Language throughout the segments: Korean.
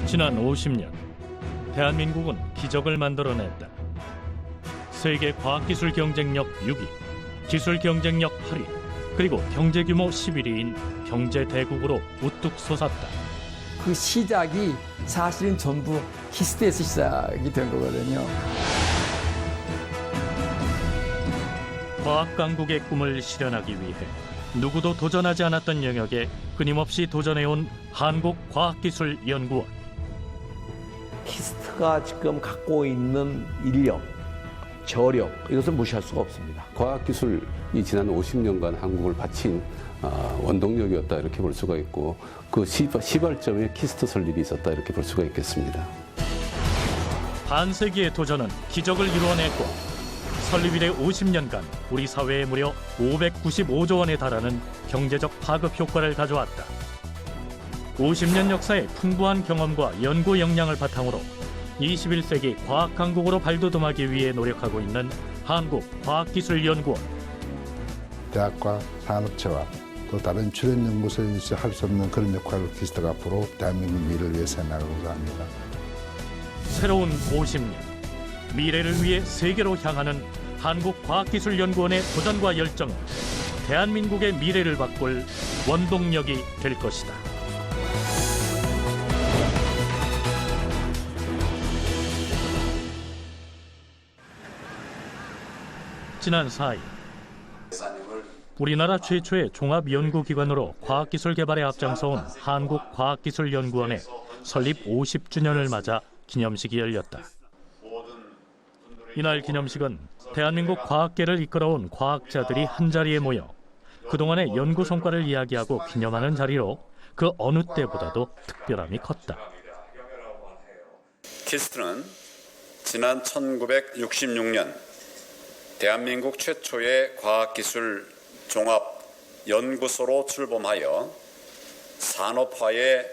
지난 50년, 대한민국은 기적을 만들어냈다. 세계 과학기술 경쟁력 6위, 기술 경쟁력 8위, 그리고 경제규모 11위인 경제대국으로 우뚝 솟았다. 그 시작이 사실은 전부 키스트에서 시작이 된 거거든요. 과학 강국의 꿈을 실현하기 위해 누구도 도전하지 않았던 영역에 끊임없이 도전해온 한국과학기술연구원. 키스트가 지금 갖고 있는 인력, 저력, 이것을 무시할 수가 없습니다. 과학기술이 지난 50년간 한국을 바친 원동력이었다 이렇게 볼 수가 있고, 그 시발점에 키스트 설립이 있었다 이렇게 볼 수가 있겠습니다. 반세기의 도전은 기적을 이루어냈고 설립 이래 50년간 우리 사회에 무려 595조 원에 달하는 경제적 파급 효과를 가져왔다. 50년 역사의 풍부한 경험과 연구 역량을 바탕으로 21세기 과학 강국으로 발돋움하기 위해 노력하고 있는 한국과학기술연구원. 대학과 산업체와 또 다른 주된 연구소에서 할 수 없는 그런 역할을 키스트가 앞으로 대한민국 미래를 위해서 해나가고자 합니다. 새로운 50년, 미래를 위해 세계로 향하는 한국과학기술연구원의 도전과 열정은 대한민국의 미래를 바꿀 원동력이 될 것이다. 지난 4일, 우리나라 최초의 종합연구기관으로 과학기술 개발에 앞장서온 한국과학기술연구원의 설립 50주년을 맞아 기념식이 열렸다. 이날 기념식은 대한민국 과학계를 이끌어온 과학자들이 한자리에 모여 그동안의 연구 성과를 이야기하고 기념하는 자리로 그 어느 때보다도 특별함이 컸다. 키스트는 지난 1966년 대한민국 최초의 과학기술 종합연구소로 출범하여 산업화의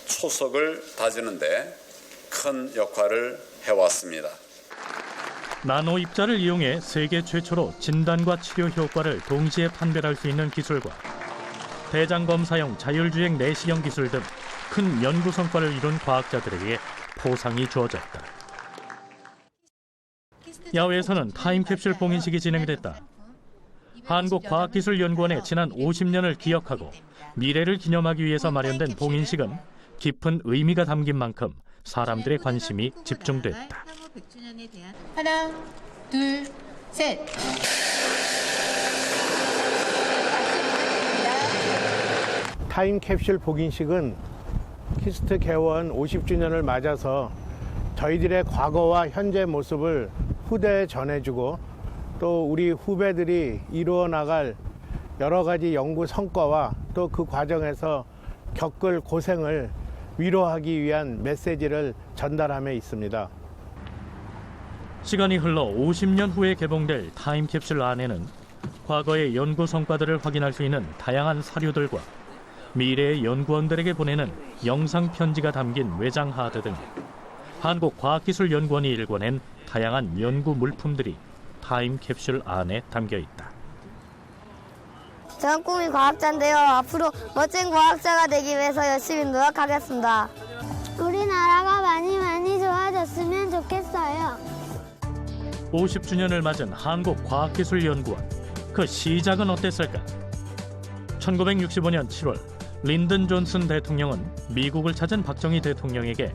초석을 다지는 데 큰 역할을 해왔습니다. 나노 입자를 이용해 세계 최초로 진단과 치료 효과를 동시에 판별할 수 있는 기술과 대장 검사용 자율주행 내시경 기술 등 큰 연구 성과를 이룬 과학자들에게 포상이 주어졌다. 야외에서는 타임캡슐 봉인식이 진행됐다. 한국과학기술연구원의 지난 50년을 기억하고 미래를 기념하기 위해서 마련된 봉인식은 깊은 의미가 담긴 만큼 사람들의 관심이 집중됐다. 하나, 둘, 셋. 타임캡슐 복인식은 키스트 개원 50주년을 맞아서 저희들의 과거와 현재 모습을 후대에 전해주고 또 우리 후배들이 이루어 나갈 여러 가지 연구 성과와 또 그 과정에서 겪을 고생을 위로하기 위한 메시지를 전달함에 있습니다. 시간이 흘러 50년 후에 개봉될 타임캡슐 안에는 과거의 연구 성과들을 확인할 수 있는 다양한 사료들과 미래의 연구원들에게 보내는 영상 편지가 담긴 외장 하드 등 한국과학기술연구원이 일궈낸 다양한 연구 물품들이 타임캡슐 안에 담겨 있다. 저는 꿈이 과학자인데요. 앞으로 멋진 과학자가 되기 위해서 열심히 노력하겠습니다. 우리나라가 많이 좋아졌으면 좋겠어요. 50주년을 맞은 한국과학기술연구원. 그 시작은 어땠을까? 1965년 7월 린든 존슨 대통령은 미국을 찾은 박정희 대통령에게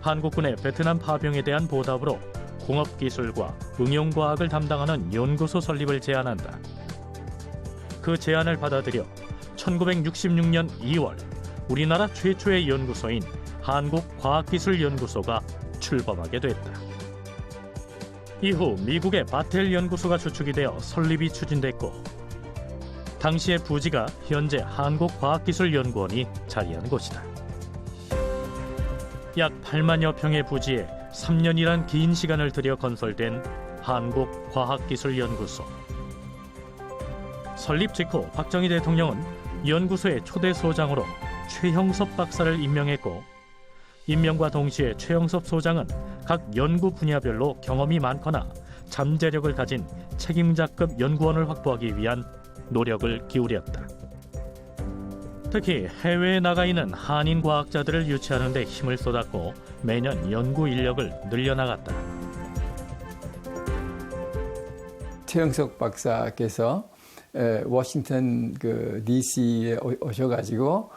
한국군의 베트남 파병에 대한 보답으로 공업기술과 응용과학을 담당하는 연구소 설립을 제안한다. 그 제안을 받아들여 1966년 2월 우리나라 최초의 연구소인 한국과학기술연구소가 출범하게 됐다. 이후 미국의 바텔 연구소가 주축이 되어 설립이 추진됐고 당시의 부지가 현재 한국과학기술연구원이 자리한 곳이다. 약 8만여 평의 부지에 3년이란 긴 시간을 들여 건설된 한국과학기술연구소. 설립 직후 박정희 대통령은 연구소의 초대 소장으로 최형섭 박사를 임명했고 임명과 동시에 최형섭 소장은 각 연구 분야별로 경험이 많거나 잠재력을 가진 책임자급 연구원을 확보하기 위한 노력을 기울였다. 특히 해외에 나가 있는 한인 과학자들을 유치하는 데 힘을 쏟았고 매년 연구 인력을 늘려나갔다. 최영석 박사께서 워싱턴 DC에 오셔가지고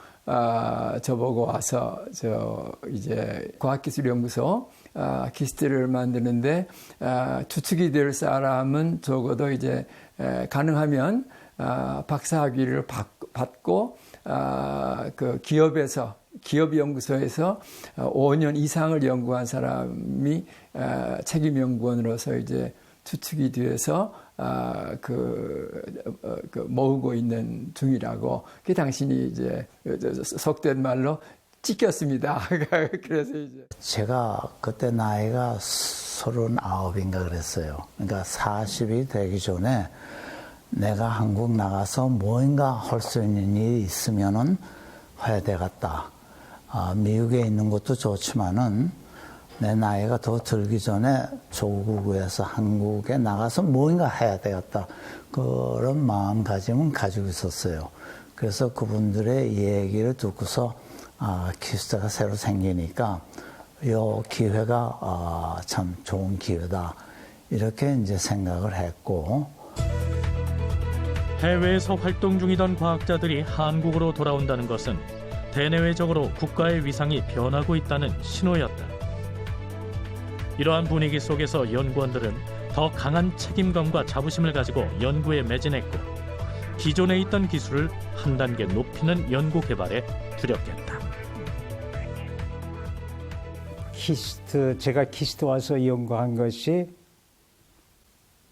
저보고 와서 이제 과학기술연구소 키스트를 만드는데 주축이 될 사람은 적어도 이제 가능하면 박사학위를 받고 그 기업연구소에서 5년 이상을 연구한 사람이 책임연구원으로서 이제 추측이 돼서 모으고 있는 중이라고. 그 당신이 이제 속된 말로 찍혔습니다. 그래서 이제 제가 그때 나이가 39인가 그랬어요. 그러니까 40이 되기 전에 내가 한국 나가서 뭔가 할 수 있는 일이 있으면은 해야 되겠다. 미국에 있는 것도 좋지만은 내 나이가 더 들기 전에 조국에서 한국에 나가서 뭔가 해야 되겠다. 그런 마음가짐은 가지고 있었어요. 그래서 그분들의 얘기를 듣고서 키스트가 새로 생기니까 이 기회가 참 좋은 기회다. 이렇게 이제 생각을 했고. 해외에서 활동 중이던 과학자들이 한국으로 돌아온다는 것은 대내외적으로 국가의 위상이 변하고 있다는 신호였다. 이러한 분위기 속에서 연구원들은 더 강한 책임감과 자부심을 가지고 연구에 매진했고 기존에 있던 기술을 한 단계 높이는 연구 개발에 주력했다. 제가 키스트 와서 연구한 것이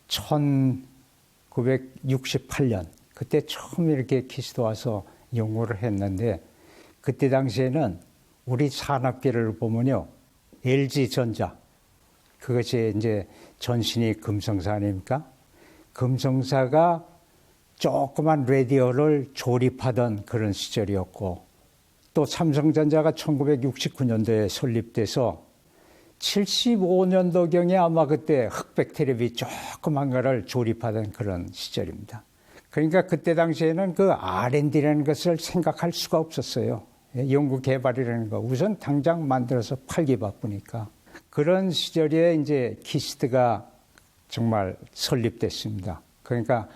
1968년 그때 처음 이렇게 키스트 와서 연구를 했는데 그때 당시에는 우리 산업계를 보면요, LG전자 그것이 이제 전신이 금성사 아닙니까? 금성사가 조그만 라디오를 조립하던 그런 시절이었고 또 삼성전자가 1969년도에 설립돼서 75년도경에 아마 그때 흑백 텔레비 조그만 거를 조립하던 그런 시절입니다. 그러니까 그때 당시에는 그 R&D라는 것을 생각할 수가 없었어요. 연구 개발이라는 거. 우선 당장 만들어서 팔기 바쁘니까. 그런 시절에 이제 키스트가 정말 설립됐습니다. 그러니까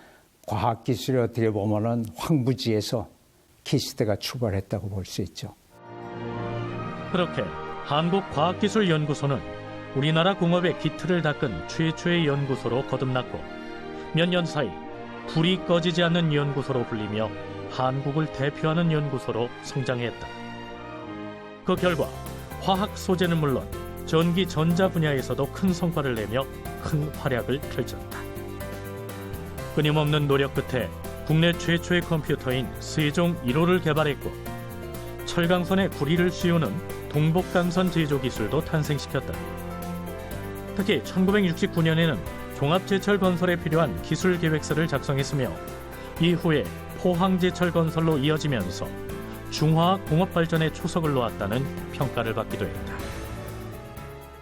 과학기술이 어떻게 보면은 황부지에서 키스트가 출발했다고 볼 수 있죠. 그렇게 한국과학기술연구소는 우리나라 공업의 기틀을 닦은 최초의 연구소로 거듭났고 몇 년 사이 불이 꺼지지 않는 연구소로 불리며 한국을 대표하는 연구소로 성장했다. 그 결과 화학 소재는 물론 전기 전자 분야에서도 큰 성과를 내며 큰 활약을 펼쳤다. 끊임없는 노력 끝에 국내 최초의 컴퓨터인 세종 1호를 개발했고 철강선의 구리를 씌우는 동복강선 제조 기술도 탄생시켰다. 특히 1969년에는 종합제철 건설에 필요한 기술 계획서를 작성했으며 이후에 포항제철 건설로 이어지면서 중화학 공업 발전의 초석을 놓았다는 평가를 받기도 했다.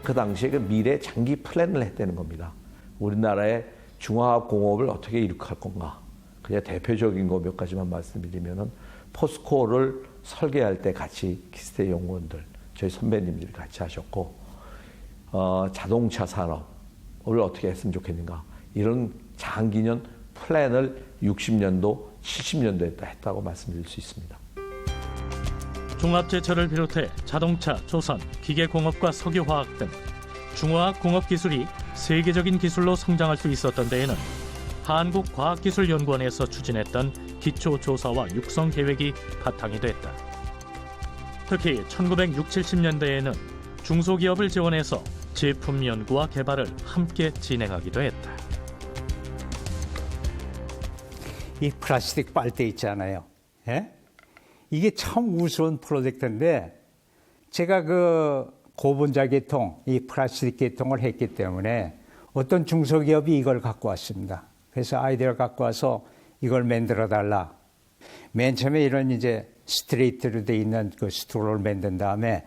그 당시에 그 미래 장기 플랜을 했다는 겁니다. 우리나라의 중화학 공업을 어떻게 이룩할 건가. 그냥 대표적인 거 몇 가지만 말씀드리면은 포스코를 설계할 때 같이 키스트 연구원들, 저희 선배님들이 같이 하셨고, 자동차 산업을 어떻게 했으면 좋겠는가. 이런 장기년 플랜을 60년도, 70년도에 했다고 말씀드릴 수 있습니다. 종합제철을 비롯해 자동차, 조선, 기계공업과 석유화학 등 중화학 공업 기술이 세계적인 기술로 성장할 수 있었던 데에는 한국과학기술연구원에서 추진했던 기초조사와 육성 계획이 바탕이 됐다. 특히 1960, 70년대에는 중소기업을 지원해서 제품 연구와 개발을 함께 진행하기도 했다. 이 플라스틱 빨대 있잖아요. 예? 이게 참 우스운 프로젝트인데 제가 그 고분자 계통, 이 플라스틱 계통을 했기 때문에 어떤 중소기업이 이걸 갖고 왔습니다. 그래서 아이디어를 갖고 와서 이걸 만들어 달라. 맨 처음에 이런 이제 스트레이트로 돼 있는 그 스트로를 만든 다음에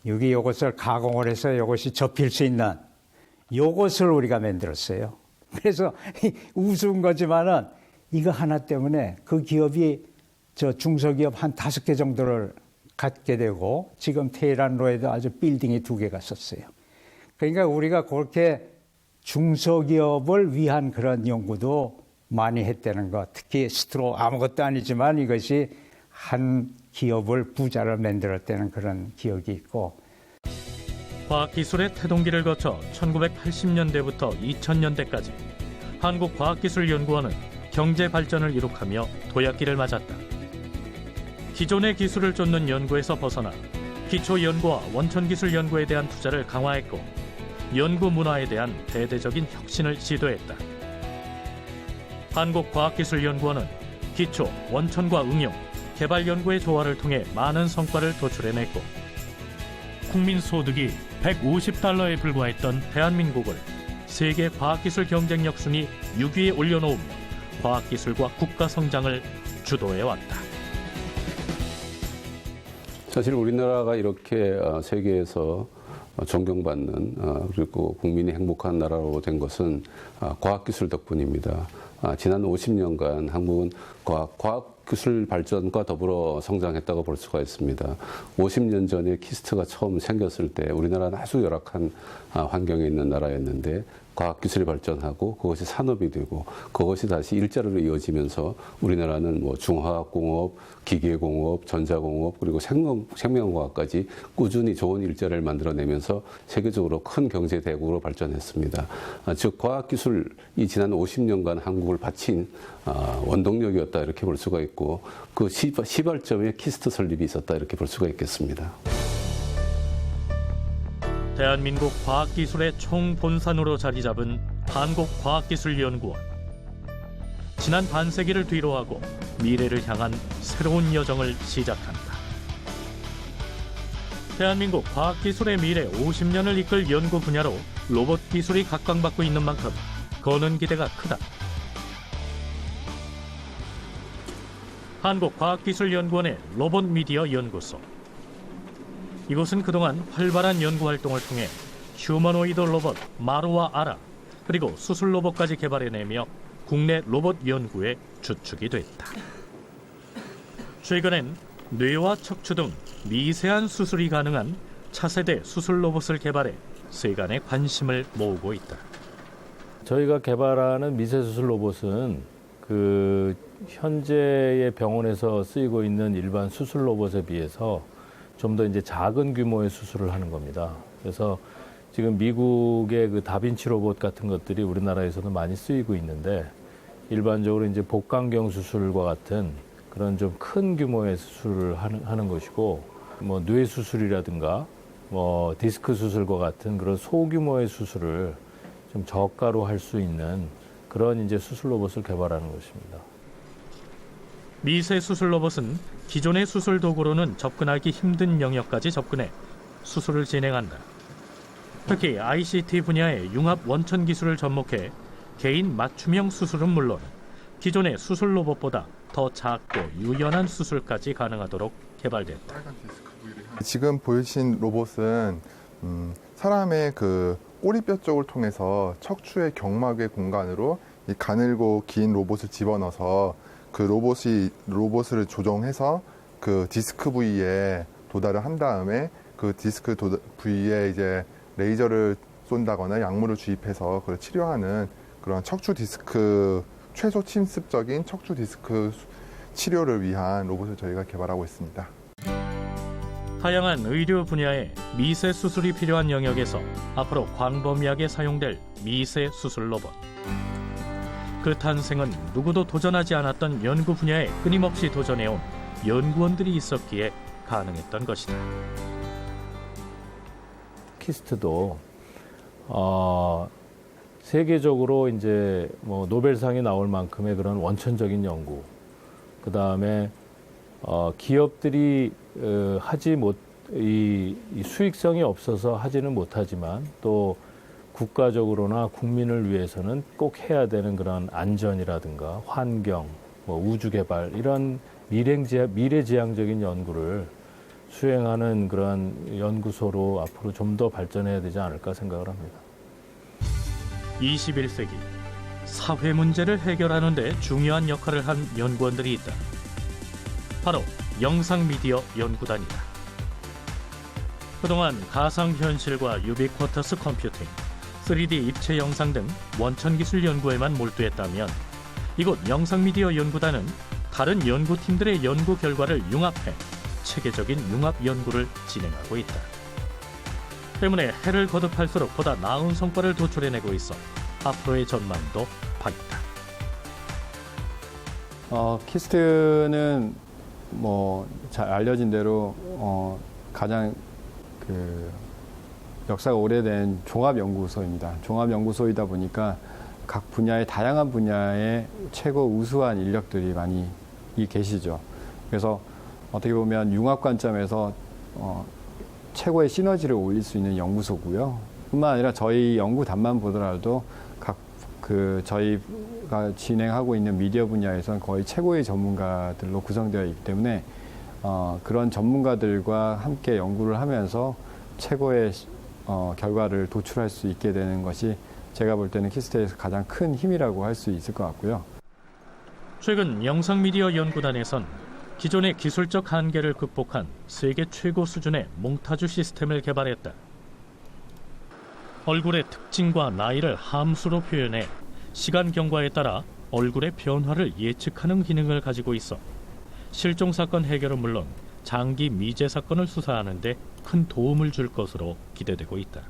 여기 요것을 가공을 해서 요것이 접힐 수 있는 요것을 우리가 만들었어요. 그래서 우스운 거지만은 이거 하나 때문에 그 기업이 저 중소기업 한 5개 정도를 갖게 되고 지금 테헤란로에도 아주 빌딩이 2개가 썼어요. 그러니까 우리가 그렇게 중소기업을 위한 그런 연구도 많이 했다는 것. 특히 스트로 아무것도 아니지만 이것이 한 기업을 부자를 만들었다는 그런 기억이 있고. 과학기술의 태동기를 거쳐 1980년대부터 2000년대까지 한국과학기술연구원은 경제 발전을 이룩하며 도약기를 맞았다. 기존의 기술을 쫓는 연구에서 벗어나 기초 연구와 원천기술 연구에 대한 투자를 강화했고 연구 문화에 대한 대대적인 혁신을 시도했다. 한국과학기술연구원은 기초, 원천과 응용, 개발 연구의 조화를 통해 많은 성과를 도출해냈고 국민 소득이 150달러에 불과했던 대한민국을 세계 과학기술 경쟁력 순위 6위에 올려놓으며 과학기술과 국가 성장을 주도해왔다. 사실 우리나라가 이렇게 세계에서 존경받는 그리고 국민이 행복한 나라로 된 것은 과학기술 덕분입니다. 지난 50년간 한국은 과학기술 발전과 더불어 성장했다고 볼 수가 있습니다. 50년 전에 키스트가 처음 생겼을 때 우리나라는 아주 열악한 환경에 있는 나라였는데 과학기술이 발전하고 그것이 산업이 되고 그것이 다시 일자리로 이어지면서 우리나라는 뭐 중화학공업, 기계공업, 전자공업 그리고 생명과학까지 꾸준히 좋은 일자리를 만들어내면서 세계적으로 큰 경제 대국으로 발전했습니다. 즉 과학기술이 지난 50년간 한국을 바친 원동력이었다 이렇게 볼 수가 있고 그 시발점에 키스트 설립이 있었다 이렇게 볼 수가 있겠습니다. 대한민국 과학기술의 총본산으로 자리 잡은 한국과학기술연구원. 지난 반세기를 뒤로하고 미래를 향한 새로운 여정을 시작한다. 대한민국 과학기술의 미래 50년을 이끌 연구 분야로 로봇 기술이 각광받고 있는 만큼 거는 기대가 크다. 한국과학기술연구원의 로봇 미디어 연구소. 이곳은 그동안 활발한 연구 활동을 통해 휴머노이드 로봇 마루와 아라 그리고 수술 로봇까지 개발해내며 국내 로봇 연구에 주축이 됐다. 최근엔 뇌와 척추 등 미세한 수술이 가능한 차세대 수술 로봇을 개발해 세간의 관심을 모으고 있다. 저희가 개발하는 미세수술 로봇은 현재의 병원에서 쓰이고 있는 일반 수술 로봇에 비해서 좀 더 이제 작은 규모의 수술을 하는 겁니다. 그래서 지금 미국의 그 다빈치 로봇 같은 것들이 우리나라에서도 많이 쓰이고 있는데 일반적으로 이제 복강경 수술과 같은 그런 좀 큰 규모의 수술을 하는 것이고 뭐 뇌 수술이라든가 뭐 디스크 수술과 같은 그런 소규모의 수술을 좀 저가로 할 수 있는 그런 이제 수술 로봇을 개발하는 것입니다. 미세 수술 로봇은 기존의 수술 도구로는 접근하기 힘든 영역까지 접근해 수술을 진행한다. 특히 ICT 분야의 융합 원천 기술을 접목해 개인 맞춤형 수술은 물론 기존의 수술 로봇보다 더 작고 유연한 수술까지 가능하도록 개발됐다. 지금 보이신 로봇은 사람의 그 꼬리뼈 쪽을 통해서 척추의 경막의 공간으로 이 가늘고 긴 로봇을 집어넣어서 그 로봇을 조정해서 그 디스크 부위에 도달을 한 다음에 그 디스크 부위에 이제 레이저를 쏜다거나 약물을 주입해서 그걸 치료하는 그런 척추 디스크 최소 침습적인 척추 디스크 치료를 위한 로봇을 저희가 개발하고 있습니다. 다양한 의료 분야에 미세 수술이 필요한 영역에서 앞으로 광범위하게 사용될 미세 수술 로봇. 그 탄생은 누구도 도전하지 않았던 연구 분야에 끊임없이 도전해온 연구원들이 있었기에 가능했던 것이다. 키스트도 세계적으로 이제 뭐 노벨상이 나올 만큼의 그런 원천적인 연구, 그 다음에 기업들이 이 수익성이 없어서 하지는 못하지만 또 국가적으로나 국민을 위해서는 꼭 해야 되는 그런 안전이라든가 환경, 뭐 우주 개발 이런 미래지향적인 연구를 수행하는 그런 연구소로 앞으로 좀 더 발전해야 되지 않을까 생각을 합니다. 21세기 사회 문제를 해결하는 데 중요한 역할을 한 연구원들이 있다. 바로 영상미디어 연구단이다. 그동안 가상현실과 유비쿼터스 컴퓨팅, 3D 입체 영상 등 원천기술 연구에만 몰두했다면 이곳 영상미디어 연구단은 다른 연구팀들의 연구 결과를 융합해 체계적인 융합 연구를 진행하고 있다. 때문에 해를 거듭할수록 보다 나은 성과를 도출해내고 있어 앞으로의 전망도 밝다. 키스트는 잘 알려진 대로 가장 역사가 오래된 종합연구소입니다. 종합연구소이다 보니까 각 분야의 다양한 분야의 최고 우수한 인력들이 많이 계시죠. 그래서 어떻게 보면 융합 관점에서 최고의 시너지를 올릴 수 있는 연구소고요. 뿐만 아니라 저희 연구단만 보더라도 저희가 진행하고 있는 미디어 분야에서는 거의 최고의 전문가들로 구성되어 있기 때문에 그런 전문가들과 함께 연구를 하면서 최고의 결과를 도출할 수 있게 되는 것이 제가 볼 때는 키스트에서 가장 큰 힘이라고 할 수 있을 것 같고요. 최근 영상미디어 연구단에선 기존의 기술적 한계를 극복한 세계 최고 수준의 몽타주 시스템을 개발했다. 얼굴의 특징과 나이를 함수로 표현해 시간 경과에 따라 얼굴의 변화를 예측하는 기능을 가지고 있어 실종 사건 해결은 물론 장기 미제 사건을 수사하는 데 큰 도움을 줄 것으로 기대되고 있다.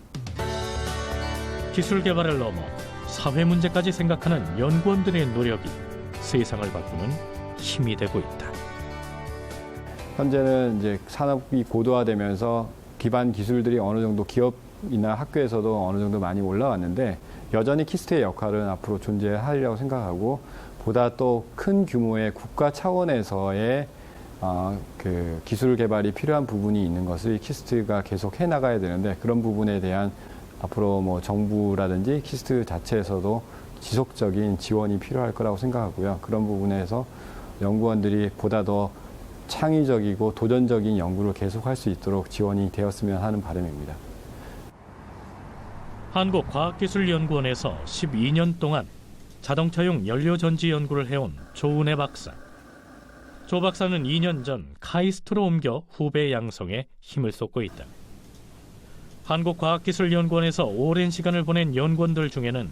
기술 개발을 넘어 사회 문제까지 생각하는 연구원들의 노력이 세상을 바꾸는 힘이 되고 있다. 현재는 이제 산업이 고도화되면서 기반 기술들이 어느 정도 기업이나 학교에서도 어느 정도 많이 올라왔는데 여전히 키스트의 역할은 앞으로 존재하리라고 생각하고 보다 또 큰 규모의 국가 차원에서의 기술 개발이 필요한 부분이 있는 것을 키스트가 계속 해나가야 되는데 그런 부분에 대한 앞으로 정부라든지 키스트 자체에서도 지속적인 지원이 필요할 거라고 생각하고요. 그런 부분에서 연구원들이 보다 더 창의적이고 도전적인 연구를 계속할 수 있도록 지원이 되었으면 하는 바람입니다. 한국과학기술연구원에서 12년 동안 자동차용 연료전지 연구를 해온 조은혜 박사. 조 박사는 2년 전 카이스트로 옮겨 후배 양성에 힘을 쏟고 있다. 한국과학기술연구원에서 오랜 시간을 보낸 연구원들 중에는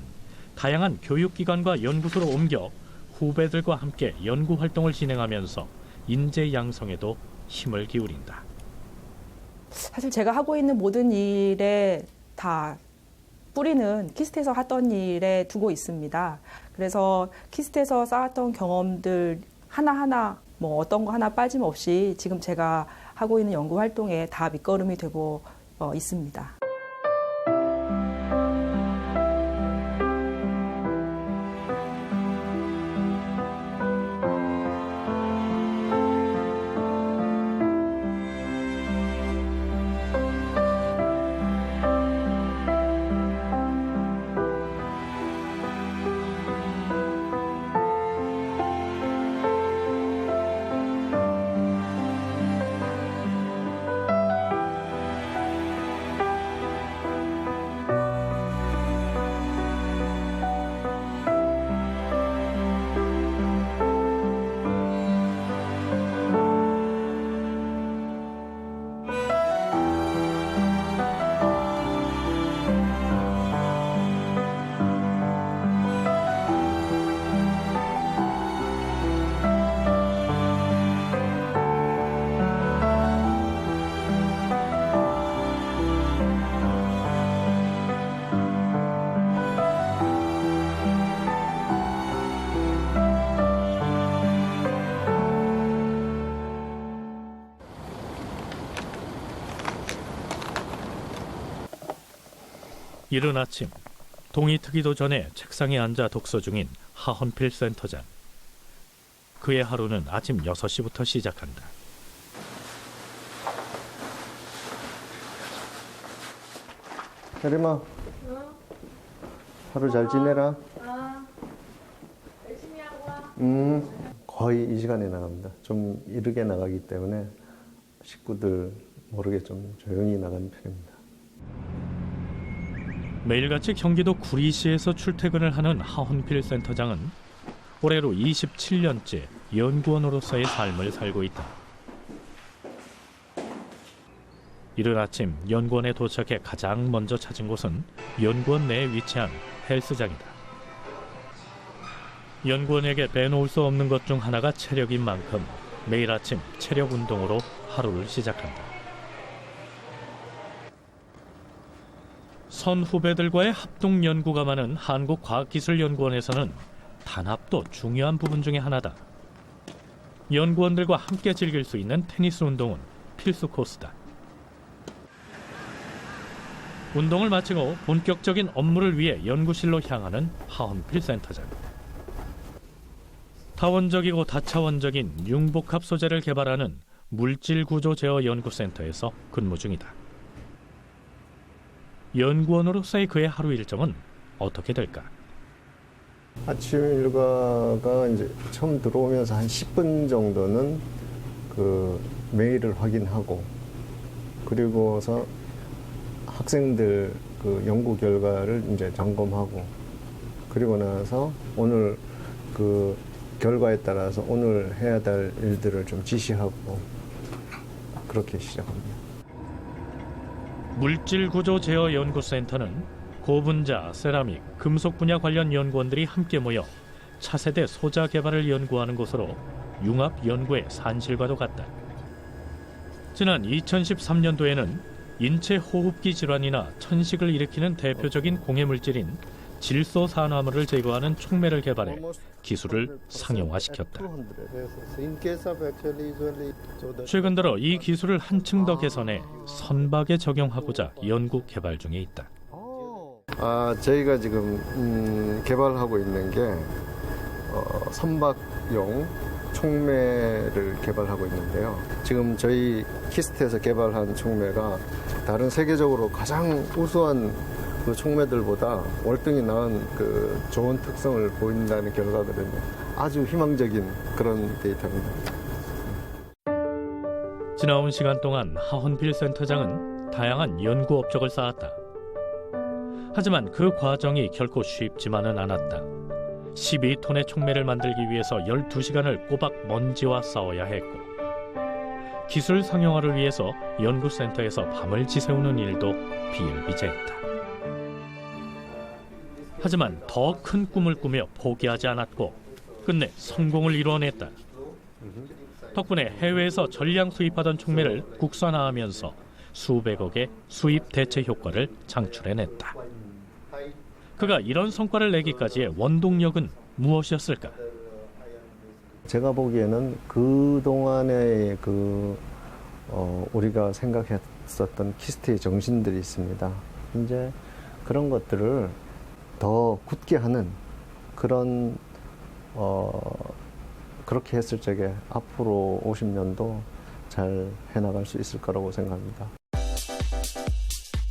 다양한 교육기관과 연구소로 옮겨 후배들과 함께 연구활동을 진행하면서 인재 양성에도 힘을 기울인다. 사실 제가 하고 있는 모든 일에 다 뿌리는 키스트에서 하던 일에 두고 있습니다. 그래서 키스트에서 쌓았던 경험들 하나하나 어떤 거 하나 빠짐없이 지금 제가 하고 있는 연구 활동에 다 밑거름이 되고 있습니다. 이른 아침, 동이 트기도 전에 책상에 앉아 독서 중인 하헌필 센터장. 그의 하루는 아침 6시부터 시작한다. 혜림아, 하루 잘 지내라. 열심히 하고 와. 거의 이 시간에 나갑니다. 좀 이르게 나가기 때문에 식구들 모르게 좀 조용히 나가는 편입니다. 매일같이 경기도 구리시에서 출퇴근을 하는 하헌필 센터장은 올해로 27년째 연구원으로서의 삶을 살고 있다. 이른 아침 연구원에 도착해 가장 먼저 찾은 곳은 연구원 내에 위치한 헬스장이다. 연구원에게 빼놓을 수 없는 것 중 하나가 체력인 만큼 매일 아침 체력 운동으로 하루를 시작한다. 선 후배들과의 합동 연구가 많은 한국과학기술연구원에서는 단합도 중요한 부분 중에 하나다. 연구원들과 함께 즐길 수 있는 테니스 운동은 필수 코스다. 운동을 마치고 본격적인 업무를 위해 연구실로 향하는 하헌필 센터장. 타원적이고 다차원적인 융복합 소재를 개발하는 물질구조제어연구센터에서 근무 중이다. 연구원으로서의 그의 하루 일정은 어떻게 될까? 아침 일과가 이제 처음 들어오면서 한 10분 정도는 그 메일을 확인하고, 그리고서 학생들 그 연구 결과를 이제 점검하고, 그리고 나서 오늘 그 결과에 따라서 오늘 해야 될 일들을 좀 지시하고, 그렇게 시작합니다. 물질구조제어연구센터는 고분자, 세라믹, 금속 분야 관련 연구원들이 함께 모여 차세대 소자 개발을 연구하는 곳으로 융합 연구의 산실과도 같다. 지난 2013년도에는 인체 호흡기 질환이나 천식을 일으키는 대표적인 공해물질인 질소산화물을 제거하는 촉매를 개발해 기술을 상용화시켰다. 최근 들어 이 기술을 한층 더 개선해 선박에 적용하고자 연구 개발 중에 있다. 저희가 지금 개발하고 있는 게 선박용 촉매를 개발하고 있는데요. 지금 저희 키스트에서 개발한 촉매가 다른 세계적으로 가장 우수한 그 촉매들보다 월등히 나은 그 좋은 특성을 보인다는 결과거든요. 아주 희망적인 그런 데이터입니다. 지나온 시간 동안 하헌필 센터장은 다양한 연구 업적을 쌓았다. 하지만 그 과정이 결코 쉽지만은 않았다. 12톤의 촉매를 만들기 위해서 12시간을 꼬박 먼지와 싸워야 했고, 기술 상용화를 위해서 연구센터에서 밤을 지새우는 일도 비일비재했다. 하지만 더 큰 꿈을 꾸며 포기하지 않았고 끝내 성공을 이뤄냈다. 덕분에 해외에서 전량 수입하던 촉매를 국산화하면서 수백억의 수입 대체 효과를 창출해냈다. 그가 이런 성과를 내기까지의 원동력은 무엇이었을까? 제가 보기에는 그동안의 우리가 생각했었던 키스트의 정신들이 있습니다. 이제 그런 것들을 더 굳게 하는 그런 그렇게 했을 적에 앞으로 50년도 잘 해나갈 수 있을 거라고 생각합니다.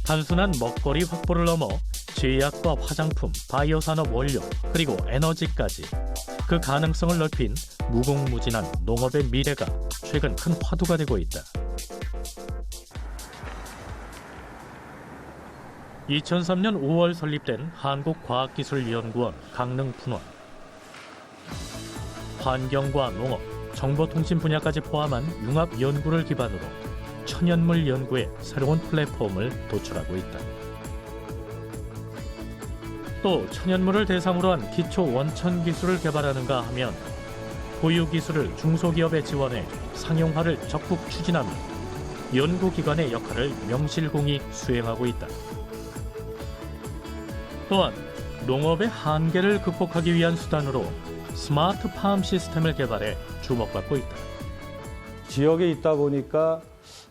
단순한 먹거리 확보를 넘어 제약과 화장품, 바이오 산업 원료, 그리고 에너지까지 그 가능성을 넓힌 무궁무진한 농업의 미래가 최근 큰 화두가 되고 있다. 2003년 5월 설립된 한국과학기술연구원 강릉분원. 환경과 농업, 정보통신 분야까지 포함한 융합 연구를 기반으로 천연물 연구에 새로운 플랫폼을 도출하고 있다. 또 천연물을 대상으로 한 기초 원천 기술을 개발하는가 하면 보유 기술을 중소기업에 지원해 상용화를 적극 추진하며 연구기관의 역할을 명실공히 수행하고 있다. 또한 농업의 한계를 극복하기 위한 수단으로 스마트 팜 시스템을 개발해 주목받고 있다. 지역에 있다 보니까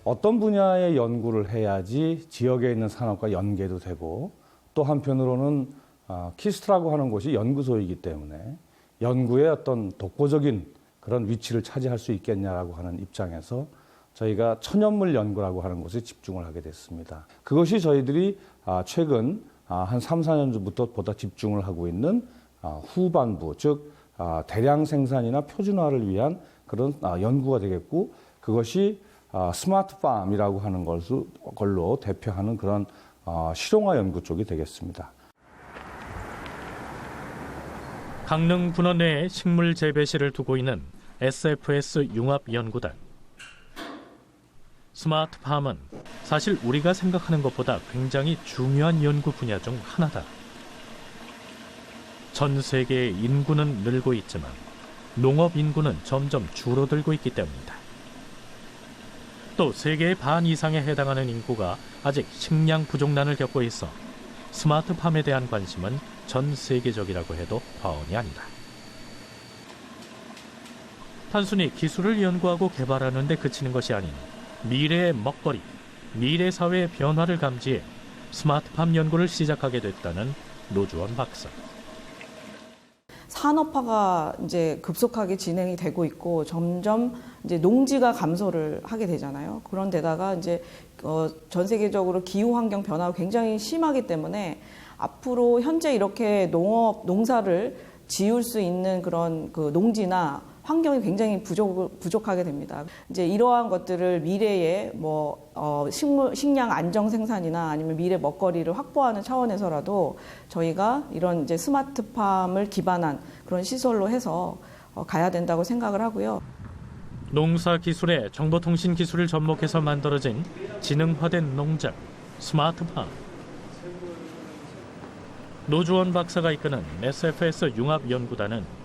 어떤 분야의 연구를 해야지 지역에 있는 산업과 연계도 되고, 또 한편으로는 키스트라고 하는 곳이 연구소이기 때문에 연구의 어떤 독보적인 그런 위치를 차지할 수 있겠냐라고 하는 입장에서 저희가 천연물 연구라고 하는 곳에 집중을 하게 됐습니다. 그것이 저희들이 최근 한 3, 4년 전부터 보다 집중을 하고 있는 후반부, 즉 대량 생산이나 표준화를 위한 그런 연구가 되겠고, 그것이 스마트팜이라고 하는 걸로 대표하는 그런 실용화 연구 쪽이 되겠습니다. 강릉 분원 내에 식물 재배실을 두고 있는 SFS 융합연구단. 스마트팜은 사실 우리가 생각하는 것보다 굉장히 중요한 연구 분야 중 하나다. 전 세계의 인구는 늘고 있지만 농업 인구는 점점 줄어들고 있기 때문이다. 또 세계의 반 이상에 해당하는 인구가 아직 식량 부족난을 겪고 있어 스마트팜에 대한 관심은 전 세계적이라고 해도 과언이 아니다. 단순히 기술을 연구하고 개발하는 데 그치는 것이 아닌 미래의 먹거리, 미래 사회의 변화를 감지해 스마트팜 연구를 시작하게 됐다는 노주원 박사. 산업화가 이제 급속하게 진행이 되고 있고 점점 이제 농지가 감소를 하게 되잖아요. 그런 데다가 이제 전 세계적으로 기후 환경 변화가 굉장히 심하기 때문에 앞으로 현재 이렇게 농사를 지을 수 있는 그런 그 농지나 환경이 굉장히 부족하게 됩니다. 이제 이러한 것들을 미래에 식량 안정 생산이나 아니면 미래 먹거리를 확보하는 차원에서라도 저희가 이런 이제 스마트팜을 기반한 그런 시설로 해서 가야 된다고 생각을 하고요. 농사 기술에 정보통신 기술을 접목해서 만들어진 지능화된 농장, 스마트팜. 노주원 박사가 이끄는 SFS 융합연구단은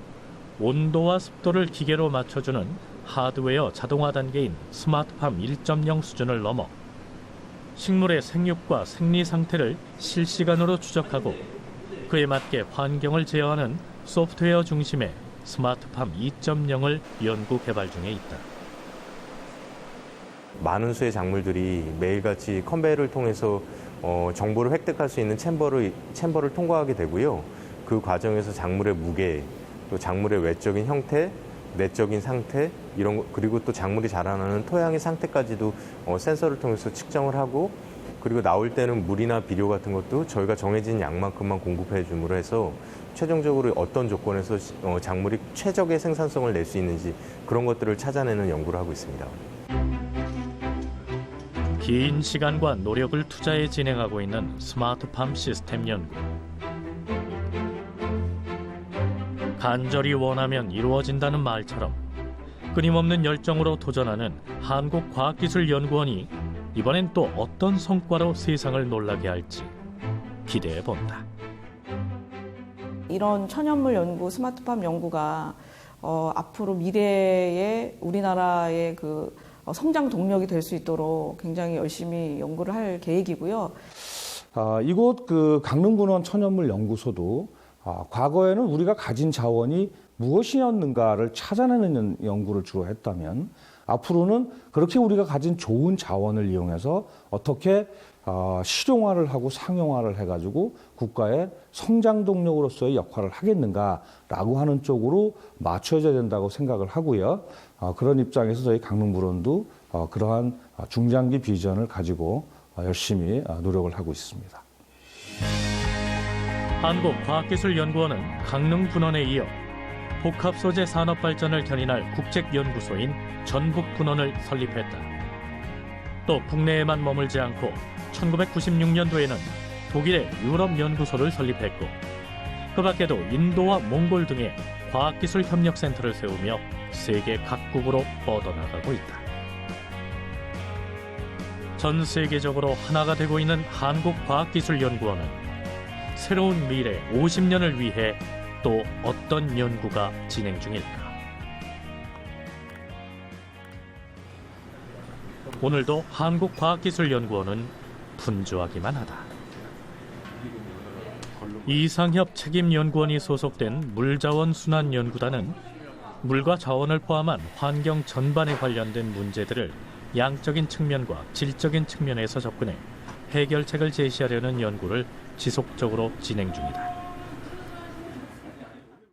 온도와 습도를 기계로 맞춰주는 하드웨어 자동화 단계인 스마트팜 1.0 수준을 넘어 식물의 생육과 생리 상태를 실시간으로 추적하고 그에 맞게 환경을 제어하는 소프트웨어 중심의 스마트팜 2.0을 연구 개발 중에 있다. 많은 수의 작물들이 매일같이 컨베이어를 통해서 정보를 획득할 수 있는 챔버를 통과하게 되고요. 그 과정에서 작물의 무게, 또 작물의 외적인 형태, 내적인 상태 이런 거, 그리고 또 작물이 자라나는 토양의 상태까지도 센서를 통해서 측정을 하고, 그리고 나올 때는 물이나 비료 같은 것도 저희가 정해진 양만큼만 공급해 줌으로 해서 최종적으로 어떤 조건에서 작물이 최적의 생산성을 낼 수 있는지 그런 것들을 찾아내는 연구를 하고 있습니다. 긴 시간과 노력을 투자해 진행하고 있는 스마트팜 시스템 연구. 간절히 원하면 이루어진다는 말처럼 끊임없는 열정으로 도전하는 한국과학기술연구원이 이번엔 또 어떤 성과로 세상을 놀라게 할지 기대해 본다. 이런 천연물 연구, 스마트팜 연구가 앞으로 미래의 우리나라의 그 성장 동력이 될 수 있도록 굉장히 열심히 연구를 할 계획이고요. 이곳 그 강릉군원 천연물 연구소도 과거에는 우리가 가진 자원이 무엇이었는가를 찾아내는 연구를 주로 했다면 앞으로는 그렇게 우리가 가진 좋은 자원을 이용해서 어떻게 실용화를 하고 상용화를 해가지고 국가의 성장 동력으로서의 역할을 하겠는가라고 하는 쪽으로 맞춰져야 된다고 생각을 하고요. 그런 입장에서 저희 강릉군원도 그러한 중장기 비전을 가지고 열심히 노력을 하고 있습니다. 한국과학기술연구원은 강릉군원에 이어 복합소재 산업발전을 견인할 국책연구소인 전북군원을 설립했다. 또 국내에만 머물지 않고 1996년도에는 독일의 유럽연구소를 설립했고 그 밖에도 인도와 몽골 등의 과학기술 협력센터를 세우며 세계 각국으로 뻗어나가고 있다. 전 세계적으로 하나가 되고 있는 한국과학기술연구원은 새로운 미래 50년을 위해 또 어떤 연구가 진행 중일까? 오늘도 한국과학기술연구원은 분주하기만 하다. 이상협 책임연구원이 소속된 물자원순환연구단은 물과 자원을 포함한 환경 전반에 관련된 문제들을 양적인 측면과 질적인 측면에서 접근해 해결책을 제시하려는 연구를 지속적으로 진행 중이다.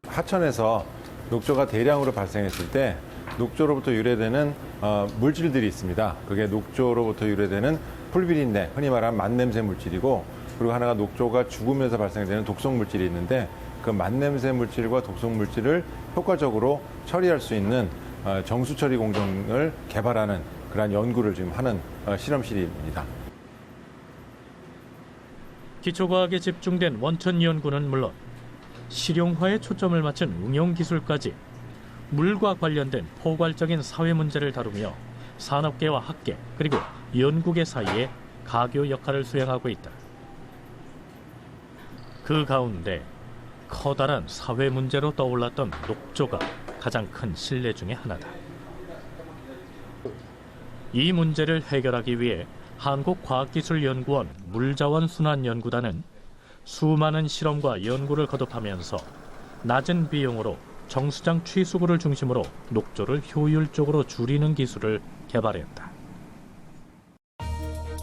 하천에서 녹조가 대량으로 발생했을 때 녹조로부터 유래되는 물질들이 있습니다. 그게 녹조로부터 유래되는 풀비린내, 흔히 말하는 만냄새 물질이고, 그리고 하나가 녹조가 죽으면서 발생되는 독성 물질이 있는데 그 만냄새 물질과 독성 물질을 효과적으로 처리할 수 있는 정수 처리 공정을 개발하는 그런 연구를 지금 하는 실험실입니다. 기초과학에 집중된 원천 연구는 물론 실용화에 초점을 맞춘 응용기술까지 물과 관련된 포괄적인 사회 문제를 다루며 산업계와 학계 그리고 연구계 사이에 가교 역할을 수행하고 있다. 그 가운데 커다란 사회 문제로 떠올랐던 녹조가 가장 큰 신뢰 중의 하나다. 이 문제를 해결하기 위해 한국과학기술연구원 물자원순환연구단은 수많은 실험과 연구를 거듭하면서 낮은 비용으로 정수장 취수구를 중심으로 녹조를 효율적으로 줄이는 기술을 개발했다.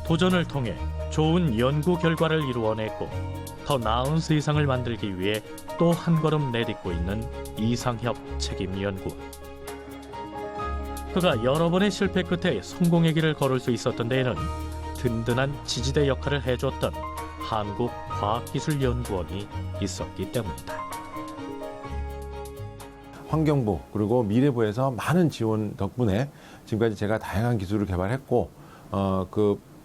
도전을 통해 좋은 연구 결과를 이루어냈고 더 나은 세상을 만들기 위해 또 한 걸음 내딛고 있는 이상협 책임연구원. 그가 여러 번의 실패 끝에 성공의 길을 걸을 수 있었던 데에는 든든한 지지대 역할을 해줬던 한국과학기술연구원이 있었기 때문이다. 환경부 그리고 미래부에서 많은 지원 덕분에 지금까지 제가 다양한 기술을 개발했고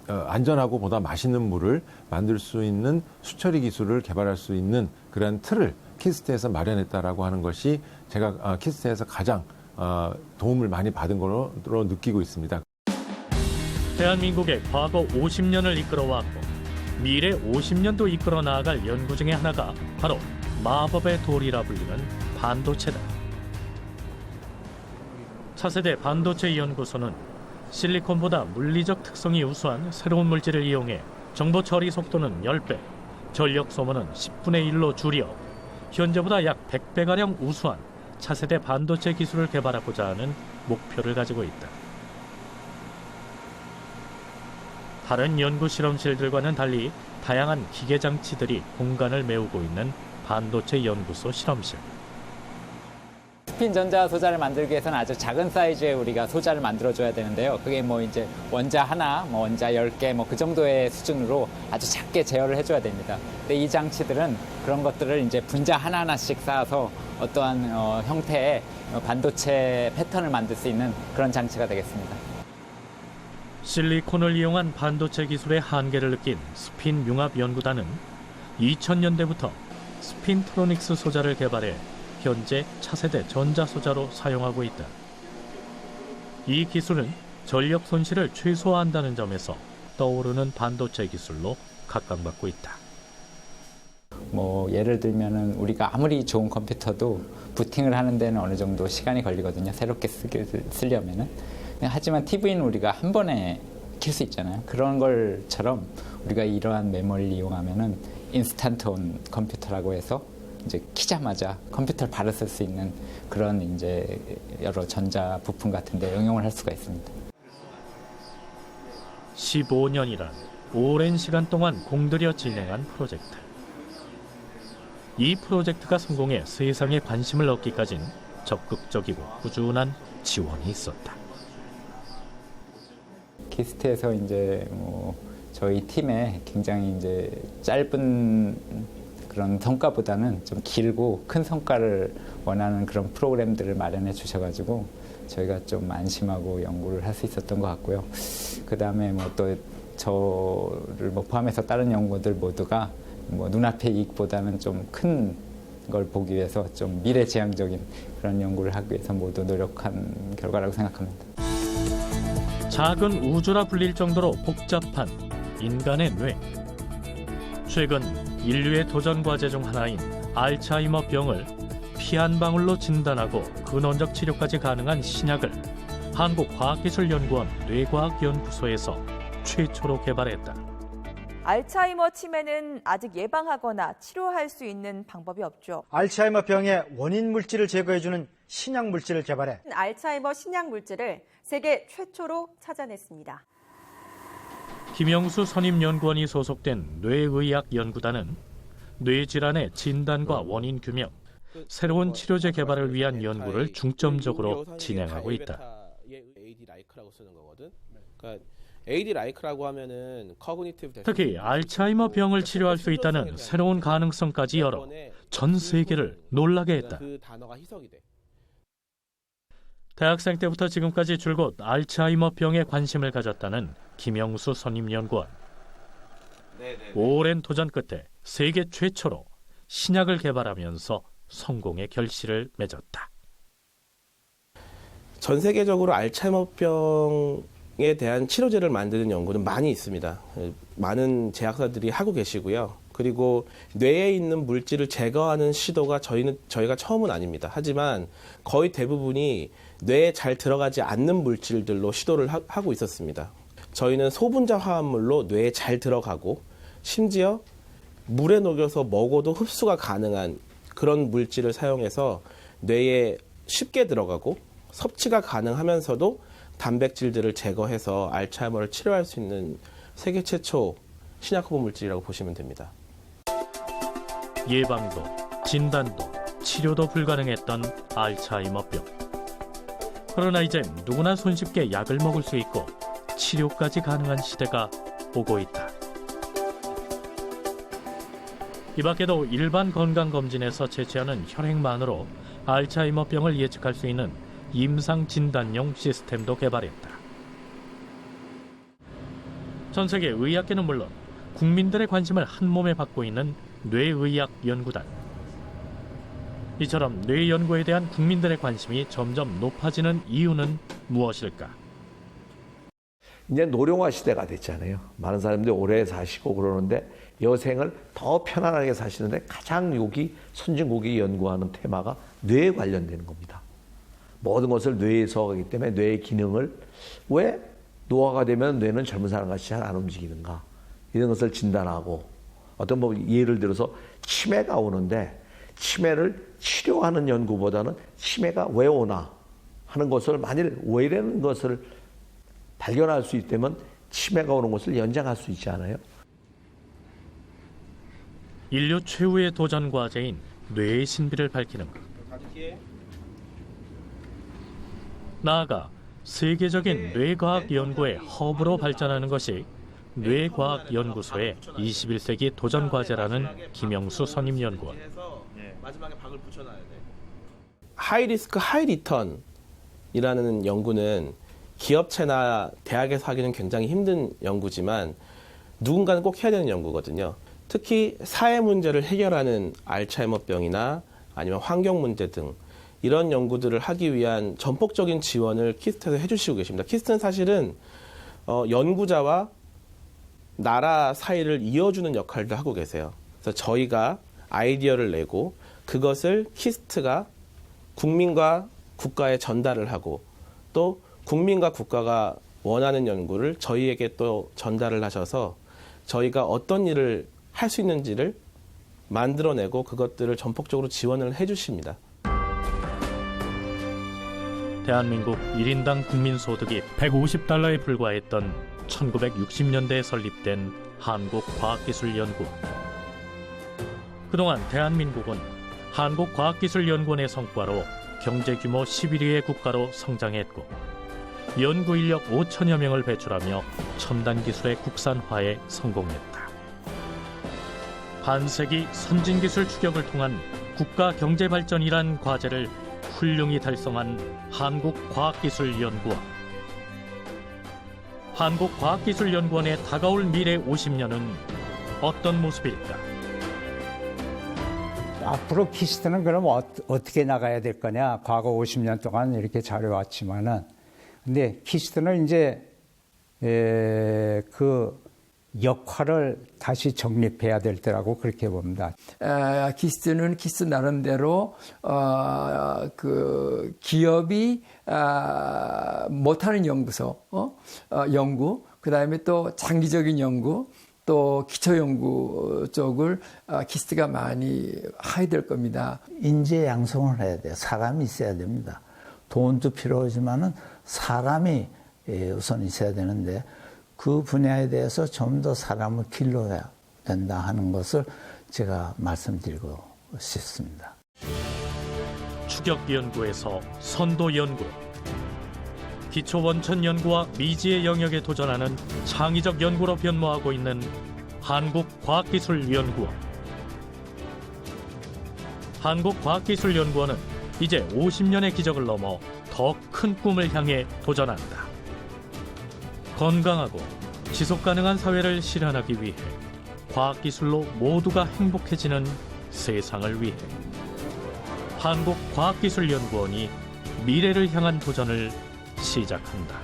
안전하고 보다 맛있는 물을 만들 수 있는 수처리 기술을 개발할 수 있는 그런 틀을 키스트에서 마련했다라고 하는 것이 제가 키스트에서 가장 도움을 많이 받은 걸로 느끼고 있습니다. 대한민국의 과거 50년을 이끌어왔고 미래 50년도 이끌어 나아갈 연구 중의 하나가 바로 마법의 돌이라 불리는 반도체다. 차세대 반도체 연구소는 실리콘보다 물리적 특성이 우수한 새로운 물질을 이용해 정보 처리 속도는 10배, 전력 소모는 10분의 1로 줄여 현재보다 약 100배가량 우수한 차세대 반도체 기술을 개발하고자 하는 목표를 가지고 있다. 다른 연구 실험실들과는 달리 다양한 기계 장치들이 공간을 메우고 있는 반도체 연구소 실험실. 스핀 전자 소자를 만들기 위해서는 아주 작은 사이즈의 우리가 소자를 만들어줘야 되는데요. 그게 뭐 이제 원자 하나, 뭐 원자 10개, 뭐 그 정도의 수준으로 아주 작게 제어를 해줘야 됩니다. 근데 이 장치들은 그런 것들을 이제 분자 하나하나씩 쌓아서 어떠한 형태의 반도체 패턴을 만들 수 있는 그런 장치가 되겠습니다. 실리콘을 이용한 반도체 기술의 한계를 느낀 스핀융합연구단은 2000년대부터 스핀트로닉스 소자를 개발해 현재 차세대 전자소자로 사용하고 있다. 이 기술은 전력 손실을 최소화한다는 점에서 떠오르는 반도체 기술로 각광받고 있다. 뭐 예를 들면은 우리가 아무리 좋은 컴퓨터도 부팅을 하는 데는 어느 정도 시간이 걸리거든요. 새롭게 쓰려면은. 하지만 TV는 우리가 한 번에 켤 수 있잖아요. 그런 걸처럼 우리가 이러한 메모리를 이용하면은 인스턴트 온 컴퓨터라고 해서 이제 키자마자 컴퓨터를 바로 쓸 수 있는 그런 이제 여러 전자 부품 같은 데 응용을 할 수가 있습니다. 15년이란 오랜 시간 동안 공들여 진행한 프로젝트. 이 프로젝트가 성공해 세상의 관심을 얻기까진 적극적이고 꾸준한 지원이 있었다. 키스트에서 이제 저희 팀에 굉장히 이제 짧은 그런 성과보다는 좀 길고 큰 성과를 원하는 그런 프로그램들을 마련해 주셔가지고 저희가 좀 안심하고 연구를 할 수 있었던 것 같고요. 그 다음에 또 저를 포함해서 다른 연구들 모두가 눈앞의 이익보다는 좀 큰 걸 보기 위해서 좀 미래지향적인 그런 연구를 하기 위해서 모두 노력한 결과라고 생각합니다. 작은 우주라 불릴 정도로 복잡한 인간의 뇌. 최근 인류의 도전 과제 중 하나인 알츠하이머 병을 피 한 방울로 진단하고 근원적 치료까지 가능한 신약을 한국과학기술연구원 뇌과학연구소에서 최초로 개발했다. 알츠하이머 치매는 아직 예방하거나 치료할 수 있는 방법이 없죠. 알츠하이머 병의 원인 물질을 제거해주는 신약 물질을 개발해 알츠하이머 신약 물질을 세계 최초로 찾아냈습니다. 김영수 선임연구원이 소속된 뇌의학연구단은 뇌질환의 진단과 원인 규명, 새로운 치료제 개발을 위한 연구를 중점적으로 진행하고 있다. AD-LIKE라고 쓰는 거거든. 그러니까 AD-LIKE라고 하면은 커그니티브 특히 알츠하이머 병을 치료할 수 있다는 새로운 가능성까지 열어 전 세계를 놀라게 했다. 그 단어가 희석이 돼. 대학생 때부터 지금까지 줄곧 알츠하이머 병에 관심을 가졌다는 김영수 선임연구원. 오랜 도전 끝에 세계 최초로 신약을 개발하면서 성공의 결실을 맺었다. 전 세계적으로 알츠하이머병에 대한 치료제를 만드는 연구는 많이 있습니다. 많은 제약사들이 하고 계시고요. 그리고 뇌에 있는 물질을 제거하는 시도가 저희가 처음은 아닙니다. 하지만 거의 대부분이 뇌에 잘 들어가지 않는 물질들로 시도를 하고 있었습니다. 저희는 소분자 화합물로 뇌에 잘 들어가고 심지어 물에 녹여서 먹어도 흡수가 가능한 그런 물질을 사용해서 뇌에 쉽게 들어가고 섭취가 가능하면서도 단백질들을 제거해서 알츠하이머를 치료할 수 있는 세계 최초 신약호흡 물질이라고 보시면 됩니다. 예방도, 진단도, 치료도 불가능했던 알츠하이머병. 그러나 이제 누구나 손쉽게 약을 먹을 수 있고 치료까지 가능한 시대가 오고 있다. 이 밖에도 일반 건강검진에서 채취하는 혈액만으로 알츠하이머병을 예측할 수 있는 임상 진단용 시스템도 개발했다. 전 세계 의학계는 물론 국민들의 관심을 한몸에 받고 있는 뇌의학 연구단. 이처럼 뇌 연구에 대한 국민들의 관심이 점점 높아지는 이유는 무엇일까? 이제 노령화 시대가 됐잖아요. 많은 사람들이 오래 사시고 그러는데 여생을 더 편안하게 사시는데 가장 여기 선진국이 연구하는 테마가 뇌에 관련되는 겁니다. 모든 것을 뇌에서 하기 때문에 뇌의 기능을 왜 노화가 되면 뇌는 젊은 사람같이 잘 안 움직이는가, 이런 것을 진단하고, 어떤 뭐 예를 들어서 치매가 오는데 치매를 치료하는 연구보다는 치매가 왜 오나 하는 것을, 만일 왜 이러는 것을 발견할 수 있다면 치매가 오는 것을 연장할 수 있지 않아요? 인류 최후의 도전 과제인 뇌의 신비를 밝히는 것. 나아가 세계적인 뇌과학 연구의 허브로 발전하는 것이 뇌과학연구소의 21세기 도전 과제라는 김영수 선임연구원. 마지막에 박을 붙여놔야 돼. 하이 리스크 하이 리턴이라는 연구는 기업체나 대학에서 하기는 굉장히 힘든 연구지만 누군가는 꼭 해야 되는 연구거든요. 특히 사회 문제를 해결하는 알츠하이머병이나 아니면 환경 문제 등 이런 연구들을 하기 위한 전폭적인 지원을 키스트에서 해주시고 계십니다. 키스트는 사실은 연구자와 나라 사이를 이어주는 역할도 하고 계세요. 그래서 저희가 아이디어를 내고 그것을 키스트가 국민과 국가에 전달을 하고, 또 국민과 국가가 원하는 연구를 저희에게 또 전달을 하셔서 저희가 어떤 일을 할 수 있는지를 만들어내고 그것들을 전폭적으로 지원을 해주십니다. 대한민국 1인당 국민소득이 150달러에 불과했던 1960년대에 설립된 한국과학기술연구원. 그동안 대한민국은 한국과학기술연구원의 성과로 경제규모 11위의 국가로 성장했고 연구인력 5천여 명을 배출하며 첨단 기술의 국산화에 성공했다. 반세기 선진기술 추격을 통한 국가 경제발전이란 과제를 훌륭히 달성한 한국과학기술연구원. 한국과학기술연구원의 다가올 미래 50년은 어떤 모습일까? 앞으로 키스트는 그럼 어떻게 나가야 될 거냐? 과거 50년 동안 이렇게 잘해왔지만은, 근데 키스트는 이제 그 역할을 다시 정립해야 될 때라고 그렇게 봅니다. 키스트는 키스트 나름대로 그 기업이 못하는 연구소, 연구, 그 다음에 또 장기적인 연구, 또 기초 연구 쪽을 키스트가 많이 해야 될 겁니다. 인재 양성을 해야 돼요. 사람이 있어야 됩니다. 돈도 필요하지만은 사람이 우선 있어야 되는데, 그 분야에 대해서 좀 더 사람을 길러야 된다 하는 것을 제가 말씀드리고 싶습니다. 추격 연구에서 선도 연구, 기초 원천 연구와 미지의 영역에 도전하는 창의적 연구로 변모하고 있는 한국과학기술연구원. 한국과학기술연구원은 이제 50년의 기적을 넘어 더 큰 꿈을 향해 도전한다. 건강하고 지속가능한 사회를 실현하기 위해 과학기술로 모두가 행복해지는 세상을 위해 한국과학기술연구원이 미래를 향한 도전을 시작한다.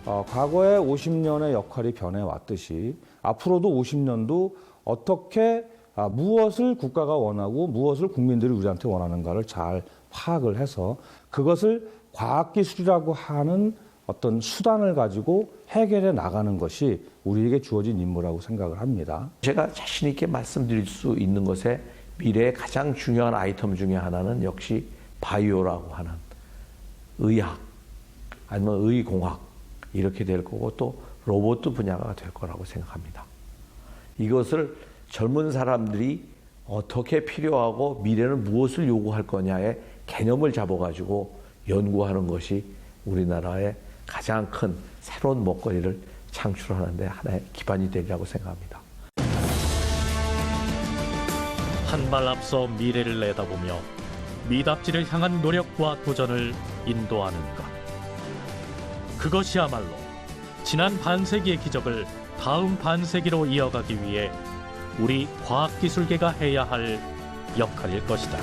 과거의 50년의 역할이 변해왔듯이 앞으로도 50년도 어떻게 무엇을 국가가 원하고 무엇을 국민들이 우리한테 원하는가를 잘 파악을 해서 그것을 과학기술이라고 하는 어떤 수단을 가지고 해결해 나가는 것이 우리에게 주어진 임무라고 생각을 합니다. 제가 자신 있게 말씀드릴 수 있는 것에 미래의 가장 중요한 아이템 중에 하나는 역시 바이오라고 하는 의학 아니면 의공학 이렇게 될 거고 또 로봇 분야가 될 거라고 생각합니다. 이것을 젊은 사람들이 어떻게 필요하고 미래는 무엇을 요구할 거냐의 개념을 잡아가지고 연구하는 것이 우리나라의 가장 큰 새로운 먹거리를 창출하는 데 하나의 기반이 되리라고 생각합니다. 한 발 앞서 미래를 내다보며 미답지를 향한 노력과 도전을 인도하는 것. 그것이야말로 지난 반세기의 기적을 다음 반세기로 이어가기 위해 우리 과학기술계가 해야 할 역할일 것이다.